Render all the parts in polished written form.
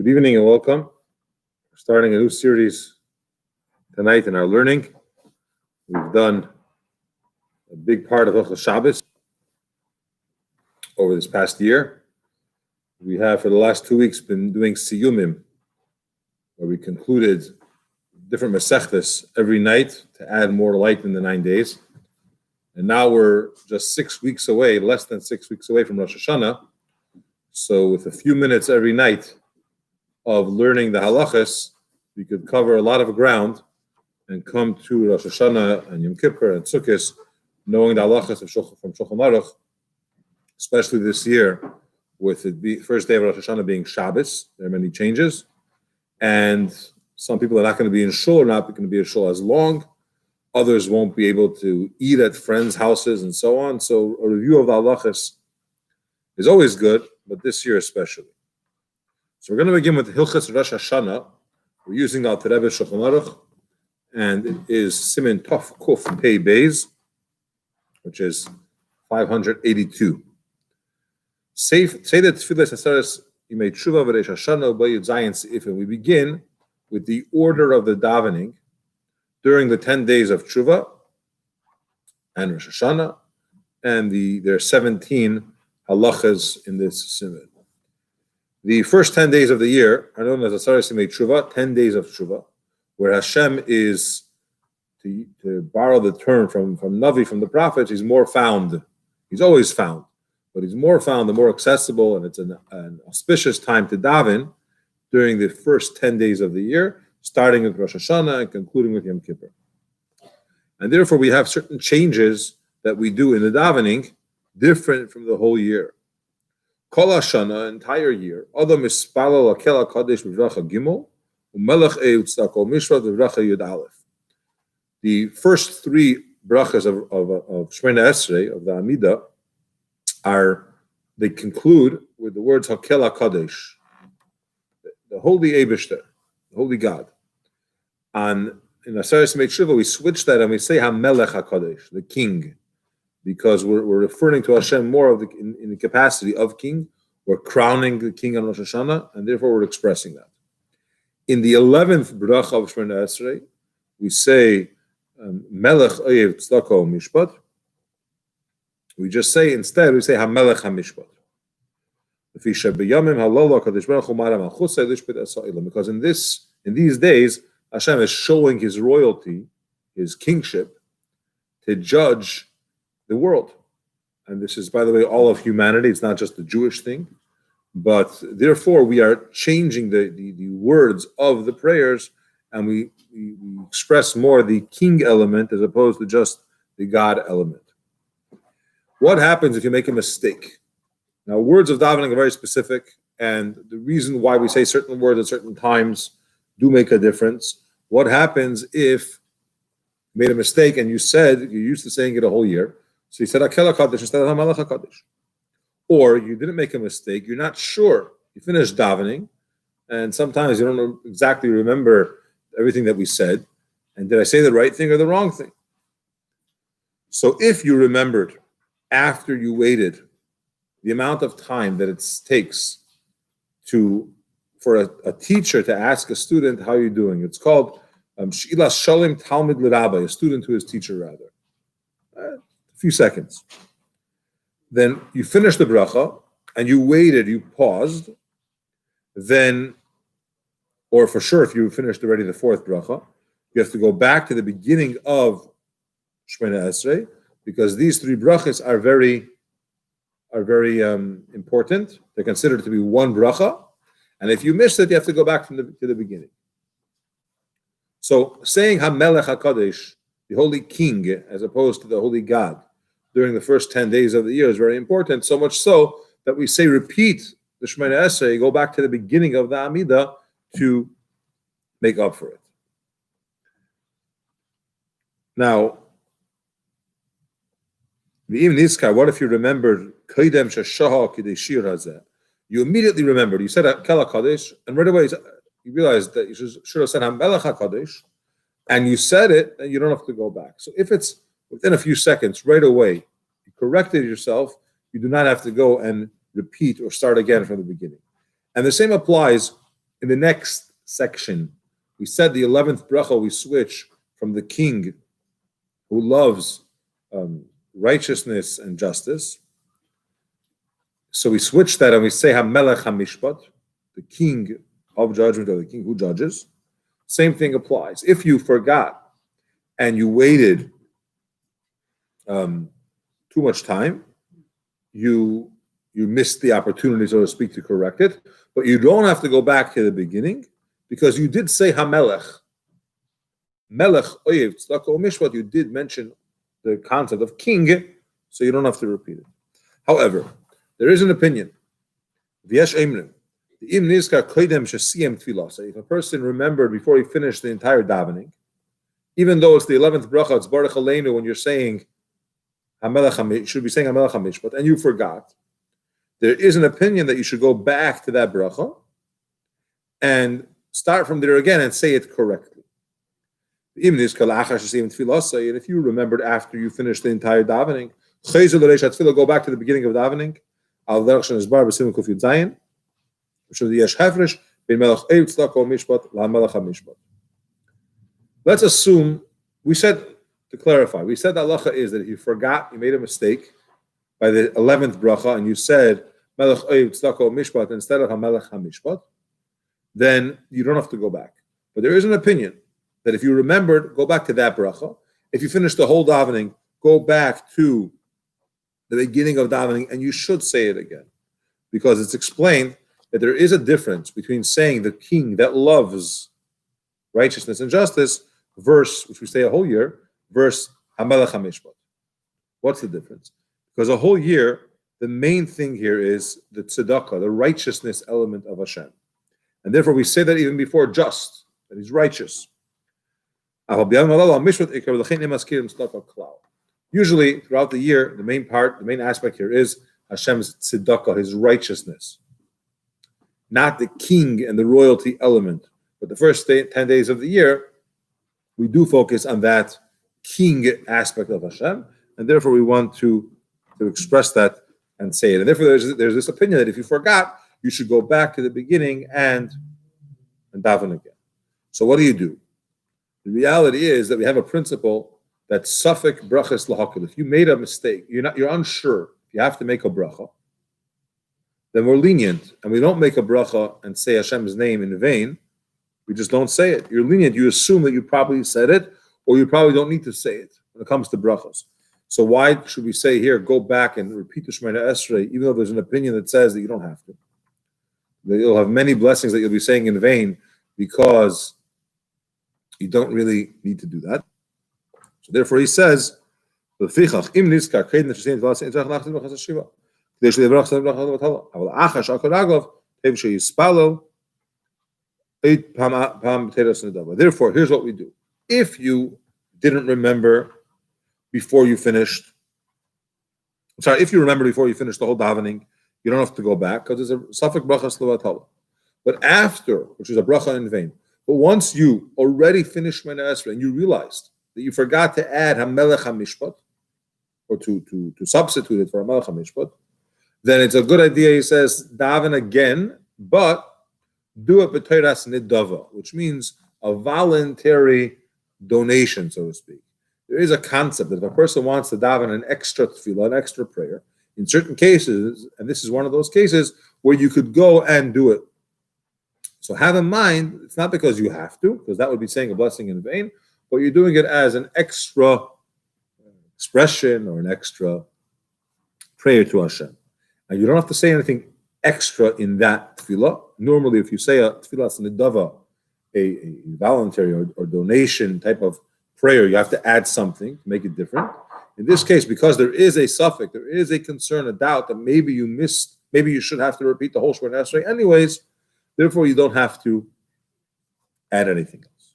Good evening and welcome. We're starting a new series tonight in our learning. We've done a big part of Hilchos Shabbos over this past year. We have for the last 2 weeks been doing Siyumim, where we concluded different Masechtas every night to add more light in the 9 days. And now we're just 6 weeks away, less than 6 weeks away from Rosh Hashanah. So with a few minutes every night of learning the halachas, we could cover a lot of ground and come to Rosh Hashanah and Yom Kippur and Sukkot, knowing the halachas from Shulchan Aruch, especially this year, with the first day of Rosh Hashanah being Shabbos. There are many changes, and some people are not going to be in shul, or not going to be in shul as long. Others won't be able to eat at friends' houses and so on. So a review of the halachas is always good, but this year especially. So we're going to begin with Hilchos Rosh Hashanah. We're using the Alter Rebbe Shulchan Aruch, and it is Siman Tov Kuf Pei Beis, which is 582. Say the Tfilas Hasaras Yimei Tshuva V'Rosh Hashanah B'Yud Zayin Seif, and we begin with the order of the davening during the 10 days of Tshuva and Rosh Hashanah, and there are 17 halachas in this siman. The first 10 days of the year are known as Asaras Yimei Tshuva, 10 days of Tshuva, where Hashem is, to borrow the term from Navi, from the prophets, he's more found. He's always found, but he's more found and more accessible, and it's an auspicious time to daven during the first 10 days of the year, starting with Rosh Hashanah and concluding with Yom Kippur. And therefore we have certain changes that we do in the davening, different from the whole year. Kol Hashana, entire year, Adam Mispalel Akel HaKadosh B'Vracha Gimel, Umelech Tzedakah Mishpat B'Vracha Yud Aleph. The first three brachas of Shemona Esrei, of the Amidah, they conclude with the words Hakel HaKadosh, the Holy Eibishter, the Holy God. And in Asaras Yimei Tshuva, we switch that and we say HaMelech HaKadosh, the King, because we're referring to Hashem more in the capacity of King. We're crowning the King on Rosh Hashanah, and therefore we're expressing that. In the 11th bracha of Shemona Esrei, we say Melech Oyev Tzedakah Mishpat. We just say, instead, we say HaMelech HaMishpat. Because in these days, Hashem is showing his royalty, his kingship, to judge the world. And this is, by the way, all of humanity. It's not just a Jewish thing. But therefore, we are changing the words of the prayers, and we express more the king element as opposed to just the God element. What happens if you make a mistake? Now, words of davening are very specific, and the reason why we say certain words at certain times do make a difference. What happens if you made a mistake and you're used to saying it a whole year, so you said Hakel HaKadosh instead of HaMelech HaKadosh? Or you didn't make a mistake, you're not sure. You finished davening, and sometimes you don't exactly remember everything that we said, and did I say the right thing or the wrong thing? So if you remembered after you waited the amount of time that it takes for a teacher to ask a student, how are you doing? It's called She'ilas Shalom Talmid L'Rabbi, a student to his teacher, rather. A few seconds. Then you finished the bracha, and you waited, you paused. Then, or for sure, if you finished already the fourth bracha, you have to go back to the beginning of Shemona Esrei, because these three brachas are very important. They're considered to be one bracha, and if you missed it, you have to go back to the beginning. So saying HaMelech HaKadosh, the Holy King, as opposed to the Holy God, during the first 10 days of the year is very important, so much so that we say repeat the Shemona Esrei, go back to the beginning of the Amidah to make up for it. Now, what if you remembered Koidem Sheshaha Kidei Shir Hazeh? You immediately remembered. You said Hakel HaKadosh, and right away you realized that you should have said HaMelech HaKadosh, and you said it, and you don't have to go back. So if it's within a few seconds, right away, you corrected yourself, you do not have to go and repeat or start again from the beginning. And the same applies In the next section, we said the 11th bracha, we switch from the king who loves righteousness and justice. So we switch that and we say HaMelech HaMishpat, the king of judgment, or the king who judges. Same thing applies. If you forgot and you waited too much time, you missed the opportunity, so to speak, to correct it. But you don't have to go back to the beginning because you did say HaMelech. Melech, Oyev, Tzedakah, Mishpat, you did mention the concept of king, so you don't have to repeat it. However, there is an opinion. V'yesh Eimrim. If a person remembered before he finished the entire davening, even though it's the 11th bracha, it's Baruch Aleinu, when you're saying HaMelech, you should be saying HaMelech HaMishpat, and you forgot, there is an opinion that you should go back to that bracha and start from there again and say it correctly. And if you remembered after you finished the entire davening, go back to the beginning of davening. Let's assume, we said, to clarify, we said the halacha is that if you forgot, you made a mistake by the 11th bracha, and you said Melech Oyev Tzedakah Mishpat instead of HaMelech HaMishpat, then you don't have to go back. But there is an opinion that if you remembered, go back to that bracha. If you finish the whole davening, go back to the beginning of davening, and you should say it again. Because it's explained that there is a difference between saying the king that loves righteousness and justice, verse, which we say a whole year, verse HaMelech HaMishpat. What's the difference? Because a whole year, the main thing here is the tzedakah, the righteousness element of Hashem. And therefore we say that even before just, that he's righteous. Usually, throughout the year, the main aspect here is Hashem's tzedakah, his righteousness. Not the king and the royalty element. But the first 10 days of the year, we do focus on that king aspect of Hashem, and therefore we want to express that and say it. And therefore there's this opinion that if you forgot, you should go back to the beginning and daven again. So what do? The reality is that we have a principle that Safek brachas lahakil. If you made a mistake, you're unsure, you have to make a bracha, then we're lenient, and we don't make a bracha and say Hashem's name in vain. We just don't say it. You're lenient. You assume that you probably said it, or you probably don't need to say it when it comes to brachas. So why should we say here, go back and repeat the Shemoneh Esrei, even though there's an opinion that says that you don't have to? That you'll have many blessings that you'll be saying in vain because you don't really need to do that. So therefore he says, therefore, here's what we do. If you didn't remember before you finished, if you remember before you finished the whole davening, you don't have to go back because there's a Safek bracha Levatala. But after, which is a bracha in vain, but once you already finished Shemoneh Esrei and you realized that you forgot to add HaMelech HaMishpat, or to substitute it for HaMelech HaMishpat, then it's a good idea, he says, daven again, but do it b'teiras nidava, which means a voluntary donation, so to speak. There is a concept that if a person wants to daven an extra tefillah, an extra prayer, in certain cases, and this is one of those cases, where you could go and do it. So have in mind, it's not because you have to, because that would be saying a blessing in vain, but you're doing it as an extra expression or an extra prayer to Hashem. And you don't have to say anything extra in that tefillah. Normally, if you say a tefillah nidava, a voluntary or donation type of prayer, you have to add something to make it different. In this case, because there is a suffix, there is a concern, a doubt that maybe you missed, maybe you should have to repeat the whole Shemoneh Esrei anyways, therefore you don't have to add anything else.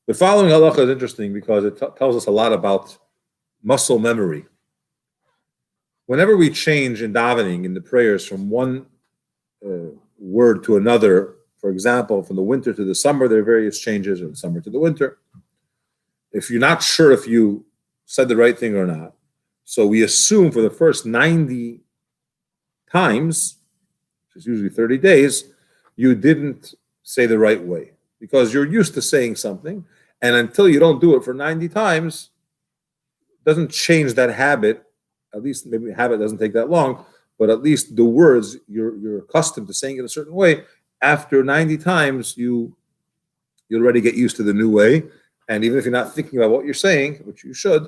The following halacha is interesting because it tells us a lot about muscle memory. Whenever we change in davening, in the prayers, from one word to another, for example, from the winter to the summer, there are various changes, or the summer to the winter. If you're not sure if you said the right thing or not, so we assume for the first 90 times, which is usually 30 days, you didn't say the right way because you're used to saying something, and until you don't do it for 90 times, it doesn't change that habit. At least maybe habit doesn't take that long, but at least the words you're accustomed to saying it a certain way. After 90 times, you already get used to the new way, and even if you're not thinking about what you're saying, which you should,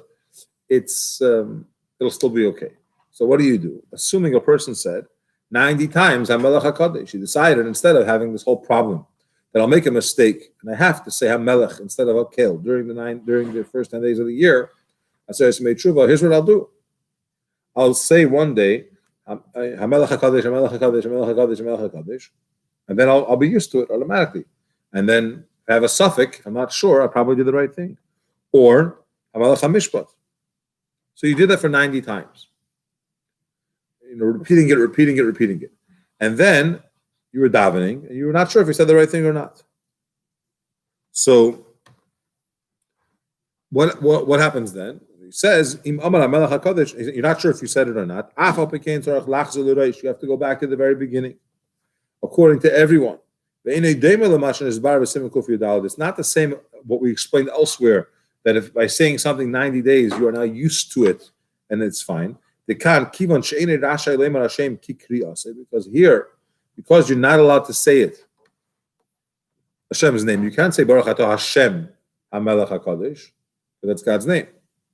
it'll still be okay. So what do? Assuming a person said 90 times HaMelech HaKadosh, he decided instead of having this whole problem that I'll make a mistake and I have to say HaMelech instead of HaKel during the first 10 days of the year, I say here's what I'll do. I'll say one day HaMelech HaKadosh, HaMelech HaKadosh, HaMelech HaKadosh, HaMelech HaKadosh, and then I'll be used to it automatically. And then if I have a suffix, I'm not sure, I probably did the right thing. Or HaMelech HaMishpat. So you did that for 90 times. Repeating it. And then you were davening, and you were not sure if you said the right thing or not. So what happens then? He says, you're not sure if you said it or not. You have to go back to the very beginning, according to everyone. It's not the same what we explained elsewhere, that if by saying something 90 days, you are now used to it, and it's fine. Because here, because you're not allowed to say it, Hashem's name, you can't say Baruch Atah Hashem HaMelech HaKadosh, but that's God's name.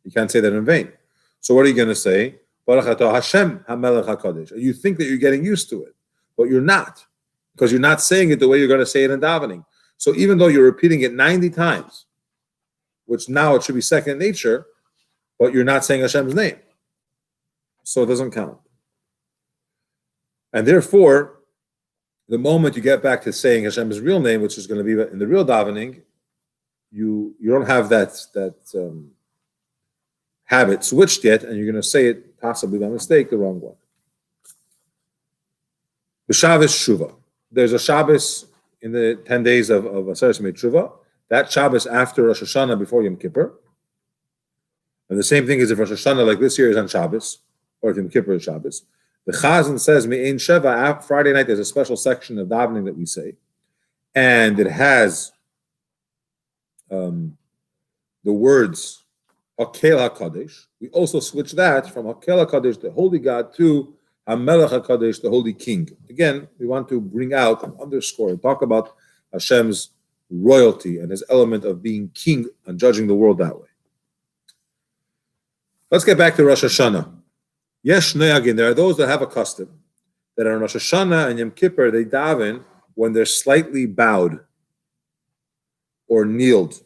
You can't say that in vain. So what are you going to say? Baruch Atah Hashem HaMelech HaKadosh. You think that you're getting used to it, but you're not, because you're not saying it the way you're going to say it in davening. So even though you're repeating it 90 times, which now it should be second nature, but you're not saying Hashem's name. So it doesn't count. And therefore, the moment you get back to saying Hashem's real name, which is going to be in the real davening, you don't have that habit switched yet, and you're going to say it possibly by mistake the wrong one. B'Shabbos Shuvah. There's a Shabbos in the 10 days of Aseret Yemei Tshuva. That Shabbos after Rosh Hashanah before Yom Kippur. And the same thing is if Rosh Hashanah, like this year, is on Shabbos, or if Yom Kippur is Shabbos. The Chazan says, Me'ein Sheva, Friday night, there's a special section of davening that we say. And it has the words Hakel HaKadosh. We also switch that from Hakel HaKadosh, the holy God, to HaMelech HaKadosh, the holy king. Again, we want to bring out and underscore and talk about Hashem's royalty and his element of being king and judging the world that way. Let's get back to Rosh Hashanah. Yesh Noyagin, there are those that have a custom that on Rosh Hashanah and Yom Kippur they daven when they're slightly bowed or kneeled.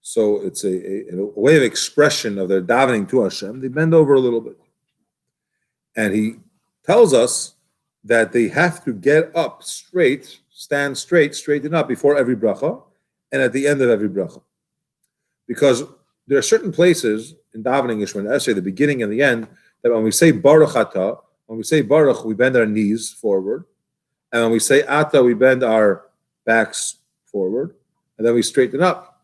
So it's a way of expression of their davening to Hashem. They bend over a little bit. And he tells us that they have to get up straight, stand straight, straighten up before every bracha and at the end of every bracha. Because there are certain places in davening, Yishmael Esrei, the beginning and the end, that when we say Baruch Ata, when we say Baruch, we bend our knees forward. And when we say Ata, we bend our backs forward. And then we straighten up.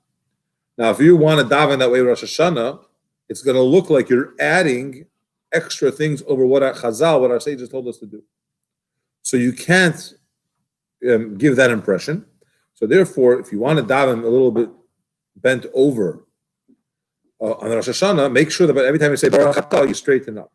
Now, if you want to daven that way Rosh Hashanah, it's going to look like you're adding extra things over what our Chazal, what our sages told us to do. So you can't give that impression. So therefore, if you want to daven a little bit bent over on Rosh Hashanah, make sure that every time you say Baruch Atah, you straighten up.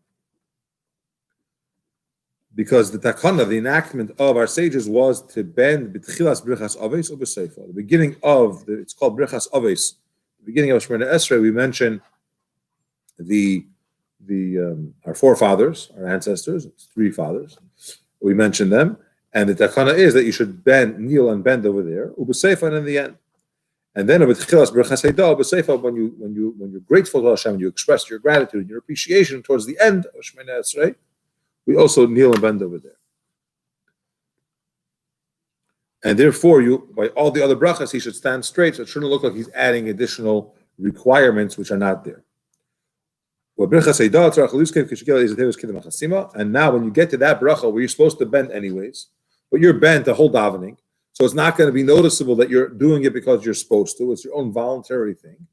Because the takana, the enactment of our sages was to bend b'tchilas brichas aves or b'seifa. The beginning of, it's called brichas aves. The beginning of Shemona Esrei, we mention our forefathers, our ancestors, it's 3 fathers. We mention them. And the takana is that you should kneel and bend over there, ub'seifa, and in the end. And then when you're grateful to Hashem, you express your gratitude and your appreciation towards the end of Shemona Esrei, we also kneel and bend over there. And therefore, by all the other brachas, he should stand straight, so it shouldn't look like he's adding additional requirements which are not there. And now when you get to that bracha where you're supposed to bend anyways, but you're bent the whole davening, so it's not going to be noticeable that you're doing it because you're supposed to. It's your own voluntary thing.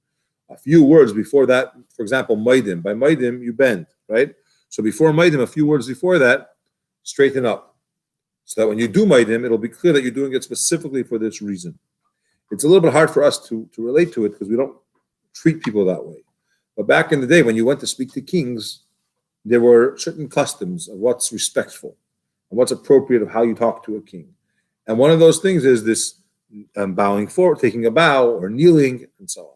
A few words before that, for example, Maidim. By Maidim, you bend, right? So before Maidim, a few words before that, straighten up. So that when you do Maidim, it'll be clear that you're doing it specifically for this reason. It's a little bit hard for us to relate to it because we don't treat people that way. But back in the day, when you went to speak to kings, there were certain customs of what's respectful and what's appropriate of how you talk to a king. And one of those things is this bowing forward, taking a bow, or kneeling, and so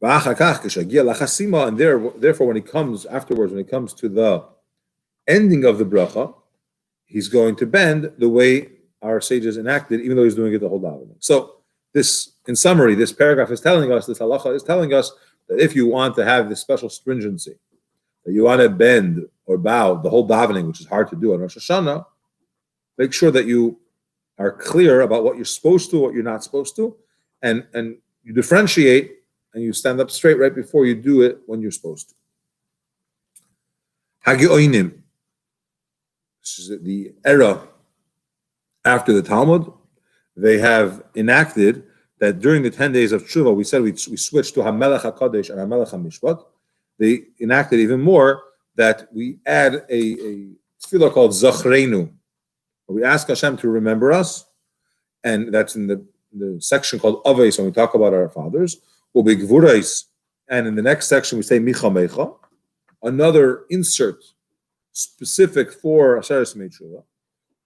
on. And therefore, when he comes afterwards, when it comes to the ending of the bracha, he's going to bend the way our sages enacted, even though he's doing it the whole davening. So this, in summary, this paragraph is telling us, this halacha is telling us that if you want to have this special stringency, that you want to bend or bow the whole davening, which is hard to do on Rosh Hashanah, make sure that you are clear about what you're supposed to, what you're not supposed to, and you differentiate and you stand up straight right before you do it when you're supposed to. Hagioinim. This is the era after the Talmud. They have enacted that during the 10 days of Tshuva, we said we switched to HaMelech HaKadosh and HaMelech HaMishpat. They enacted even more that we add a tefillah called Zachrenu. We ask Hashem to remember us, and that's in the section called Avos when we talk about our fathers. And in the next section we say Micha Mecha, another insert specific for Aseret Tshuva.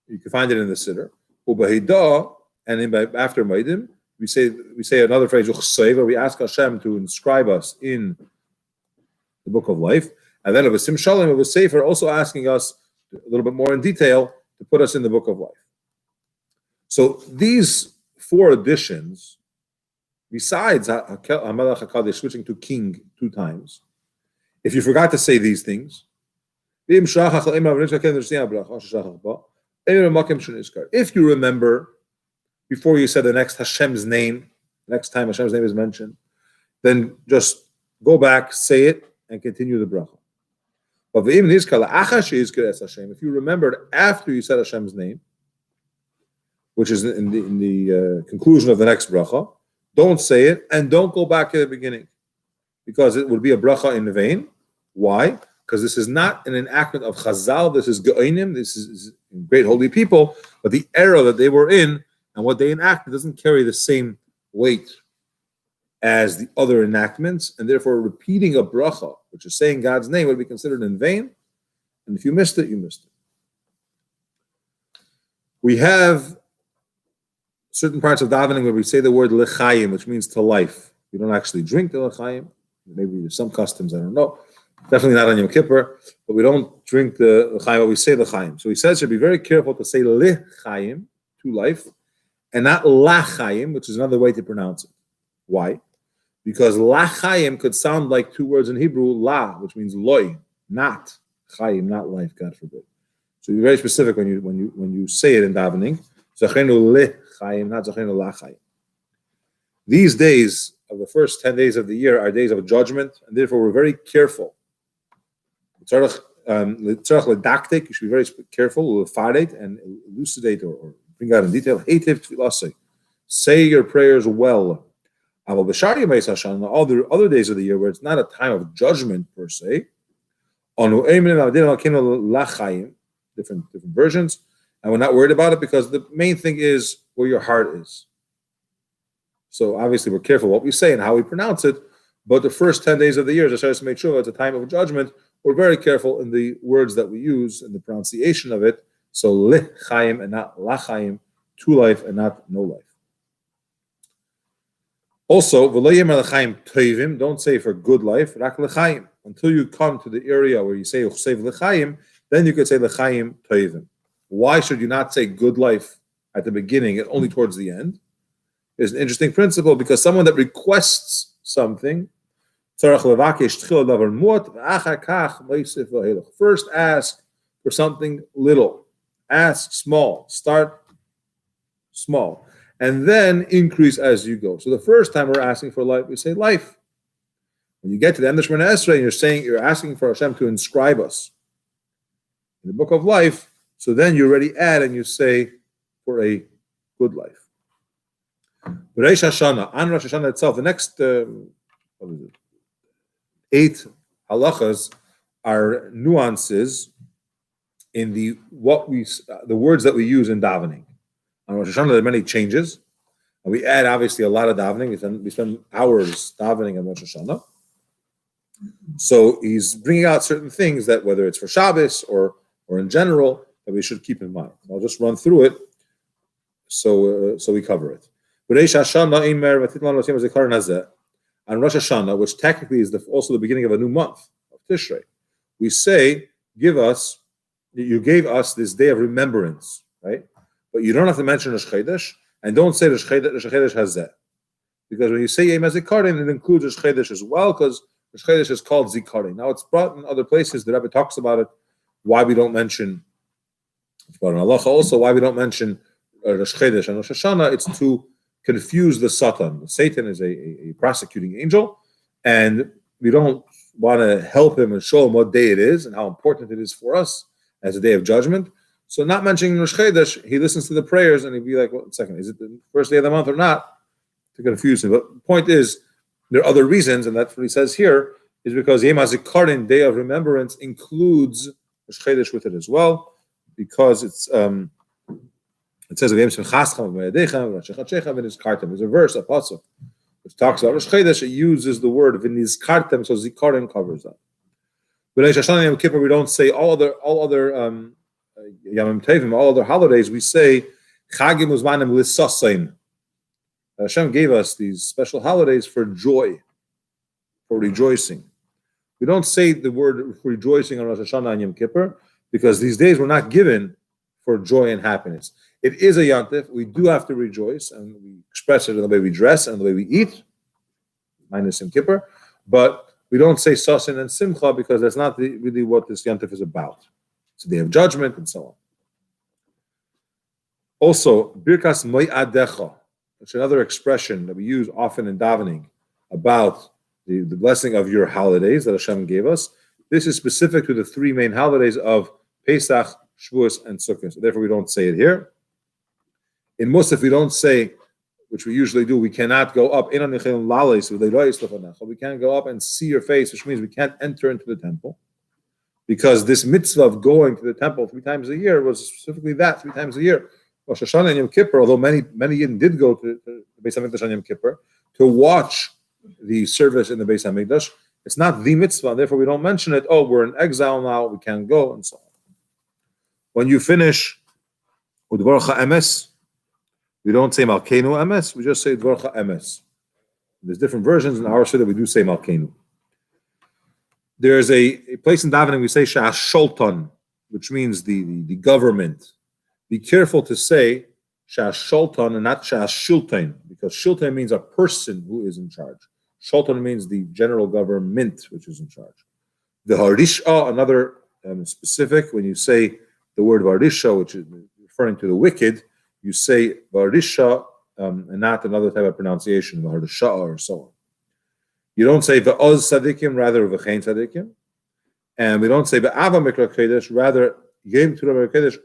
You can find it in the Siddur. And after Maidim, we say another phrase, where we ask Hashem to inscribe us in the book of life. And then of a Sim Shalom, of a Sefer, also asking us a little bit more in detail to put us in the book of life. So these 4 additions, besides HaMelech HaKadosh switching to king 2 times, if you forgot to say these things, if you remember before you said the next Hashem's name, next time Hashem's name is mentioned, then just go back, say it, and continue the bracha. But if you remembered after you said Hashem's name, which is in the conclusion of the next bracha, don't say it and don't go back to the beginning, because it would be a bracha in vain. Why? Because this is not an enactment of Chazal. This is Geonim. This is great holy people, but the era that they were in and what they enacted doesn't carry the same weight as the other enactments, and therefore repeating a bracha, which is saying God's name, would be considered in vain. And if you missed it, you missed it. We have certain parts of davening where we say the word lechayim, which means to life. We don't actually drink the lechayim. Maybe there's some customs, I don't know. Definitely not on Yom Kippur, but we don't drink the lechayim, but we say lechayim. So he says to be very careful to say lechayim, to life, and not lachayim, which is another way to pronounce it. Why? Because lachayim could sound like 2 words in Hebrew, la, which means loy, not chayim, not life, God forbid. So be very specific when you say it in davening. Zachenu lechayim, not zachenu lachayim. These days of the first 10 days of the year are days of judgment, and therefore we're very careful. You should be very careful, and elucidate or bring out in detail. Say your prayers well. All the other days of the year where it's not a time of judgment per se, different versions, and we're not worried about it because the main thing is where your heart is. So obviously we're careful what we say and how we pronounce it, but the first 10 days of the year, just to make sure it's a time of judgment, we're very careful in the words that we use and the pronunciation of it. So lechayim and not lachayim, to life and not no life. Also, don't say for good life, rak lechayim. Until you come to the area where you say uchsev lechayim, then you could say lechayim toivim. Why should you not say good life at the beginning and only towards the end? There's an interesting principle, because someone that requests something, first ask for something little. Ask small. Start small. And then increase as you go. So the first time we're asking for life, we say life. When you get to the end of Shemona Esrei and you're asking for Hashem to inscribe us in the book of life, so then you already add and you say for a good life. Rosh Hashanah, on Rosh Hashanah itself, the next 8 halachas are nuances in the words that we use in davening. On Rosh Hashanah, there are many changes, and we add obviously a lot of davening. We spend hours davening on Rosh Hashanah. So he's bringing out certain things that, whether it's for Shabbos or in general, that we should keep in mind. I'll just run through it, so we cover it. On Rosh Hashanah, which technically is also the beginning of a new month of Tishrei, we say, you gave us this day of remembrance, right? But you don't have to mention Rosh Chodesh, and don't say Rosh Chodesh Hazeh. Because when you say Yom HaZikaron, it includes Rosh Chodesh as well, because Rosh Chodesh is called Zikaron. Now, it's brought in other places. The Rebbe talks about it, why we don't mention, it's brought in Halacha also, why we don't mention Rosh Chodesh and Rosh Hashanah. It's to confuse the Satan. Satan is a prosecuting angel, and we don't want to help him and show him what day it is and how important it is for us as a day of judgment. So not mentioning Rosh Chodesh, he listens to the prayers and he'd be like, "One second, is it the first day of the month or not?" To confuse him. But the point is, there are other reasons, and that's what he says here, is because Yom HaZikaron, Day of Remembrance, includes Rosh Chodesh with it as well, because it says, there's a verse, a pasuk, which talks about Rosh Chodesh. It uses the word v'nizkartem, so Zikaron covers that. But Rosh Hashanah and Yom Kippur, we don't say all other Yamim Tovim, all other holidays. We say Chagim Uzmanim Lissasein. Hashem gave us these special holidays for joy, for rejoicing. We don't say the word rejoicing on Rosh Hashanah and Yom Kippur because these days were not given for joy and happiness. It is a Yantif. We do have to rejoice, and we express it in the way we dress and the way we eat, minus Yom Kippur. But we don't say Sasin and Simcha because that's not really what this Yantif is about. It's a day of judgment and so on. Also, Birkas Mo'adecha, which is another expression that we use often in davening about the blessing of your holidays that Hashem gave us. This is specific to the three main holidays of Pesach, Shavuos, and Sukkot. So therefore, we don't say it here. In Musaf, we don't say, which we usually do, we cannot go up. We can't go up and see your face, which means we can't enter into the temple. Because this mitzvah of going to the temple 3 times a year was specifically that, 3 times a year. Rosh Hashanah and Yom Kippur, although many Yidden did go to the Beis HaMikdash on Yom Kippur to watch the service in the Beis HaMikdash, it's not the mitzvah, therefore we don't mention it. Oh, we're in exile now, we can't go, and so on. When you finish with Dvorcha Emes, we don't say Malkeinu Emes, we just say Dvorcha Emes. There's different versions in our that we do say Malkeinu. There's a place in davening we say Sha'as Sholton, which means the government. Be careful to say Sha'as Sholton and not Sha'as Shulton, because Shulton means a person who is in charge. Sholton means the general government which is in charge. The Harisha, another specific, when you say the word Harisha, which is referring to the wicked, you say Harisha and not another type of pronunciation, Harisha or so on. You don't say Ve'oz Sadikim, rather Ve'chein Sadikim. And we don't say Ve'ava Mikra Kodesh, rather Yom Torah Kodesh,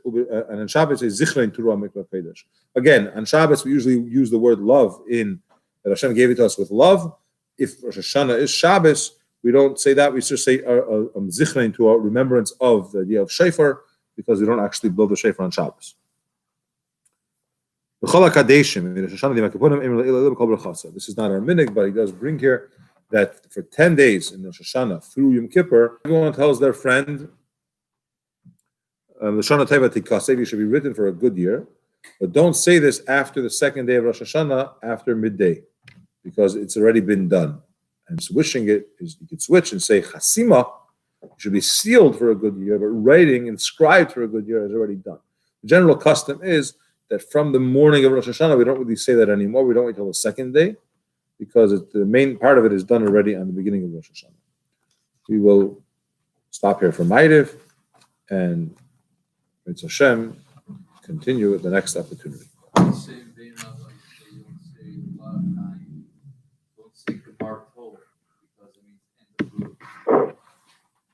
and on Shabbos is Zichrein Torah Mikra Kodesh. Again, on Shabbos we usually use the word love that Hashem gave it to us with love. If Rosh Hashanah is Shabbos, we don't say that. We just say Zichrein to our remembrance of the idea of Shofar, because we don't actually blow the Shofar on Shabbos. This is not our minhag, but he does bring here that for 10 days in Rosh Hashanah through Yom Kippur, everyone tells their friend, L'shana Teva Tikasev, should be written for a good year, but don't say this after the second day of Rosh Hashanah, after midday, because it's already been done. And so wishing it is, you could switch and say Chasima, should be sealed for a good year, but writing inscribed for a good year is already done. The general custom is that from the morning of Rosh Hashanah, we don't really say that anymore. We don't wait till the second day, because the main part of it is done already on the beginning of Rosh Hashanah. We will stop here for Ma'ariv, and Mitzvah Hashem continue at the next opportunity.